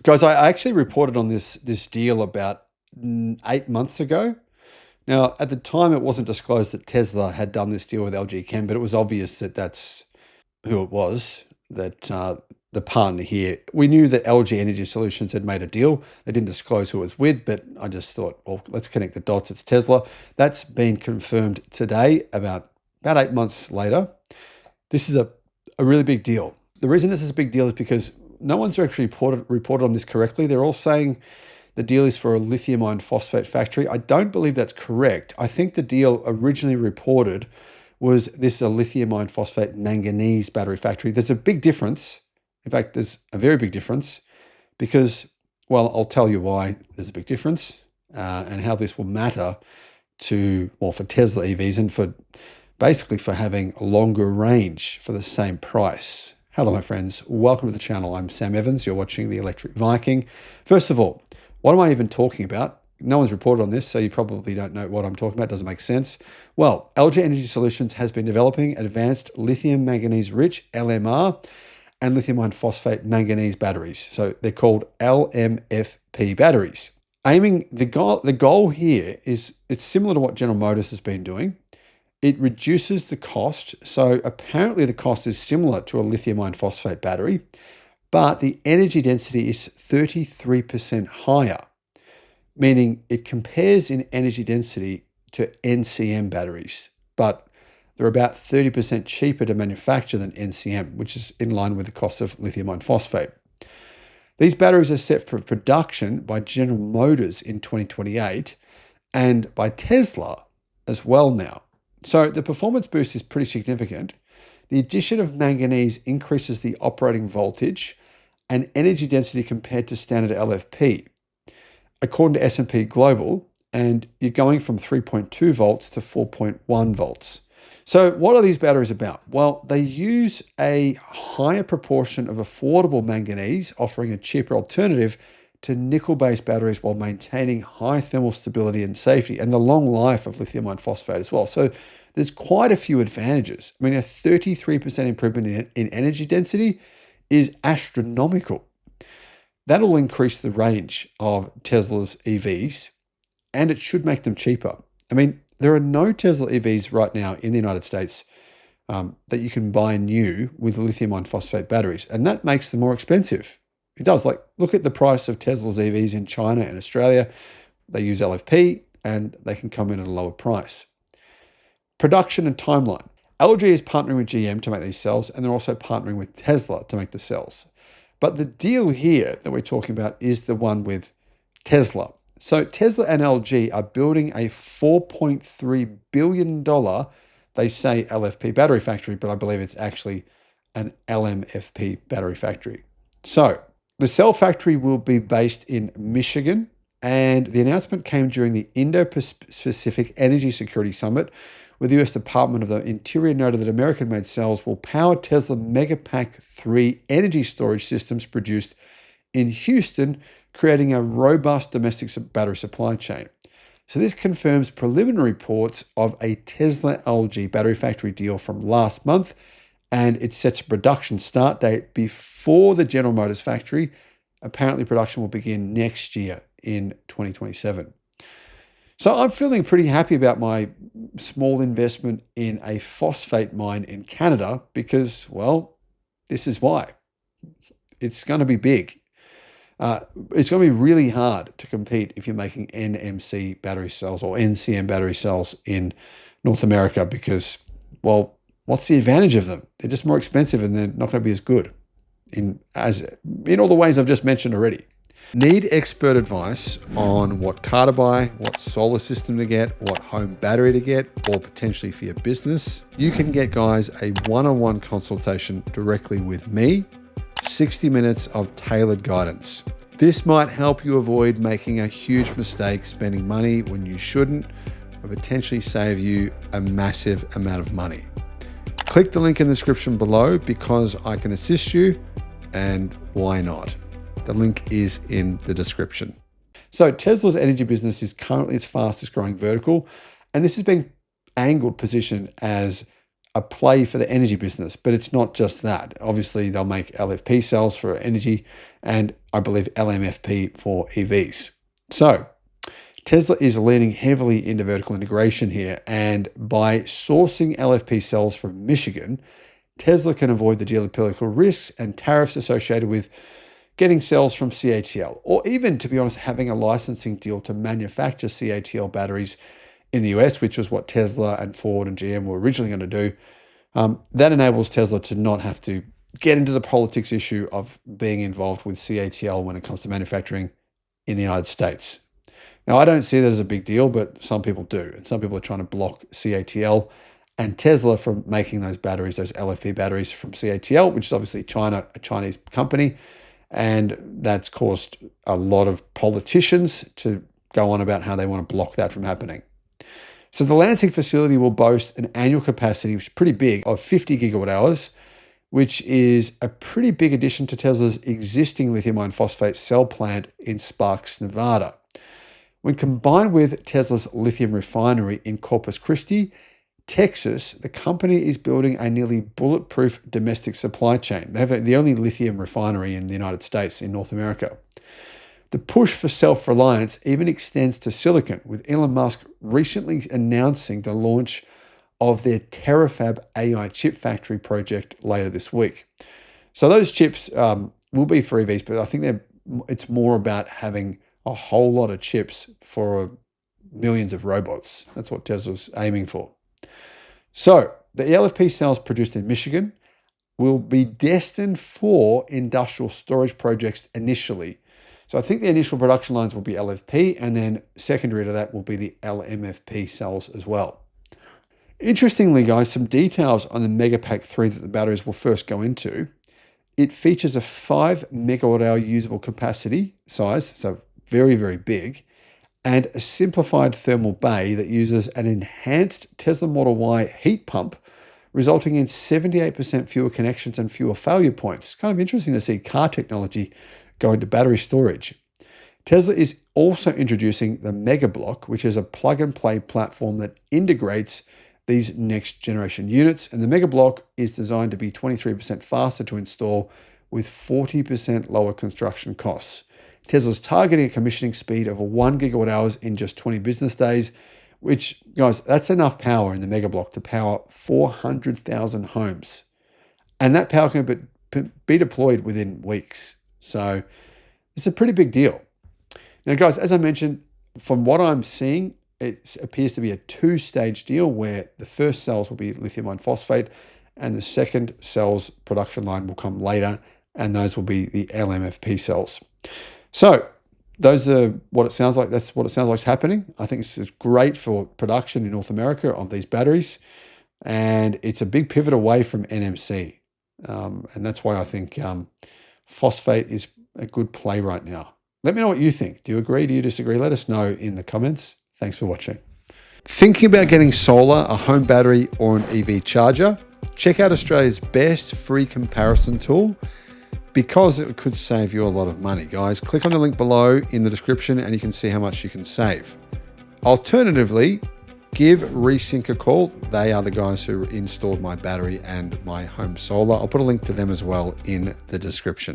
Guys, I actually reported on this deal about 8 months ago. Now, at the time, it wasn't disclosed that Tesla had done this deal with LG Chem, but it was obvious that that's who it was, that the partner here. We knew that LG Energy Solutions had made a deal. They didn't disclose who it was with, but I just thought, well, let's connect the dots. It's Tesla. That's been confirmed today, about 8 months later. This is a really big deal. The reason this is a big deal is because no one's actually reported on this correctly. They're all saying the deal is for a lithium iron phosphate factory. I don't believe that's correct. I think the deal originally reported was this is a lithium iron phosphate manganese battery factory. There's a big difference. In fact, there's a very big difference because, well, I'll tell you why there's a big difference and how this will matter for Tesla EVs and basically for having a longer range for the same price. Hello, my friends. Welcome to the channel. I'm Sam Evans. You're watching the Electric Viking. First of all, what am I even talking about? No one's reported on this, so you probably don't know what I'm talking about. It doesn't make sense. Well, LG Energy Solutions has been developing advanced lithium manganese rich (LMR) and lithium iron phosphate manganese batteries. So they're called LMFP batteries. The goal here is it's similar to what General Motors has been doing. It reduces the cost. So apparently the cost is similar to a lithium iron phosphate battery, but the energy density is 33% higher, meaning it compares in energy density to NCM batteries, but they're about 30% cheaper to manufacture than NCM, which is in line with the cost of lithium iron phosphate. These batteries are set for production by General Motors in 2028 and by Tesla as well now. So the performance boost is pretty significant. The addition of manganese increases the operating voltage and energy density compared to standard LFP. According to S&P Global, and you're going from 3.2 volts to 4.1 volts. So what are these batteries about? Well, they use a higher proportion of affordable manganese, offering a cheaper alternative to nickel-based batteries while maintaining high thermal stability and safety and the long life of lithium iron phosphate as well. So there's quite a few advantages. I mean, a 33% improvement in energy density is astronomical. That'll increase the range of Tesla's EVs, and it should make them cheaper. I mean, there are no Tesla EVs right now in the United States that you can buy new with lithium iron phosphate batteries, and that makes them more expensive. It does. Like, look at the price of Tesla's EVs in China and Australia. They use LFP, and they can come in at a lower price. Production and timeline. LG is partnering with GM to make these cells, and they're also partnering with Tesla to make the cells. But the deal here that we're talking about is the one with Tesla. So Tesla and LG are building a $4.3 billion, they say LFP battery factory, but I believe it's actually an LMFP battery factory. So the cell factory will be based in Michigan, and the announcement came during the Indo-Pacific Energy Security Summit, where the US Department of the Interior noted that American-made cells will power Tesla Megapack 3 energy storage systems produced in Houston, creating a robust domestic battery supply chain. So this confirms preliminary reports of a Tesla LG battery factory deal from last month, and it sets a production start date before the General Motors factory. Apparently production will begin next year in 2027. So I'm feeling pretty happy about my small investment in a phosphate mine in Canada because, well, this is why. It's going to be big. It's going to be really hard to compete if you're making NMC battery cells or NCM battery cells in North America because, well, what's the advantage of them? They're just more expensive and they're not going to be as good in all the ways I've just mentioned already. Need expert advice on what car to buy, what solar system to get, what home battery to get, or potentially for your business? You can get, guys, a one-on-one consultation directly with me, 60 minutes of tailored guidance. This might help you avoid making a huge mistake spending money when you shouldn't, or potentially save you a massive amount of money. Click the link in the description below because I can assist you, and why not? The link is in the description. So Tesla's energy business is currently its fastest growing vertical, and this has been positioned as a play for the energy business, but it's not just that. Obviously, they'll make LFP cells for energy and I believe LMFP for EVs. So Tesla is leaning heavily into vertical integration here, and by sourcing LFP cells from Michigan, Tesla can avoid the geopolitical risks and tariffs associated with getting cells from CATL, or even, to be honest, having a licensing deal to manufacture CATL batteries in the US, which was what Tesla and Ford and GM were originally going to do. That enables Tesla to not have to get into the politics issue of being involved with CATL when it comes to manufacturing in the United States. Now, I don't see that as a big deal, but some people do. And some people are trying to block CATL and Tesla from making those batteries, those LFP batteries from CATL, which is obviously a Chinese company. And that's caused a lot of politicians to go on about how they want to block that from happening. So the Lansing facility will boast an annual capacity, which is pretty big, of 50 gigawatt hours, which is a pretty big addition to Tesla's existing lithium iron phosphate cell plant in Sparks, Nevada. When combined with Tesla's lithium refinery in Corpus Christi, Texas, the company is building a nearly bulletproof domestic supply chain. They have the only lithium refinery in the United States, in North America. The push for self-reliance even extends to silicon, with Elon Musk recently announcing the launch of their Terafab AI chip factory project later this week. So those chips will be for EVs, but I think it's more about having a whole lot of chips for millions of robots. That's what Tesla's aiming for. So the LFP cells produced in Michigan will be destined for industrial storage projects initially. So I think the initial production lines will be LFP, and then secondary to that will be the LMFP cells as well. Interestingly, guys, some details on the Megapack 3 that the batteries will first go into. It features a 5 megawatt hour usable capacity size, so very, very big, and a simplified thermal bay that uses an enhanced Tesla Model Y heat pump, resulting in 78% fewer connections and fewer failure points. Kind of interesting to see car technology go into battery storage. Tesla is also introducing the Mega Block, which is a plug-and-play platform that integrates these next-generation units, and the Mega Block is designed to be 23% faster to install with 40% lower construction costs. Tesla's targeting a commissioning speed of 1 gigawatt hours in just 20 business days, which, guys, that's enough power in the Mega Block to power 400,000 homes. And that power can be deployed within weeks. So it's a pretty big deal. Now, guys, as I mentioned, from what I'm seeing, it appears to be a two-stage deal where the first cells will be lithium iron phosphate and the second cells production line will come later, and those will be the LMFP cells. So those are what it sounds like. That's what it sounds like is happening. I think this is great for production in North America of these batteries, and it's a big pivot away from NMC. And that's why I think phosphate is a good play right now. Let me know what you think. Do you agree? Do you disagree? Let us know in the comments. Thanks for watching. Thinking about getting solar, a home battery, or an EV charger? Check out Australia's best free comparison tool, because it could save you a lot of money, guys. Click on the link below in the description and you can see how much you can save. Alternatively, give Resync a call. They are the guys who installed my battery and my home solar. I'll put a link to them as well in the description.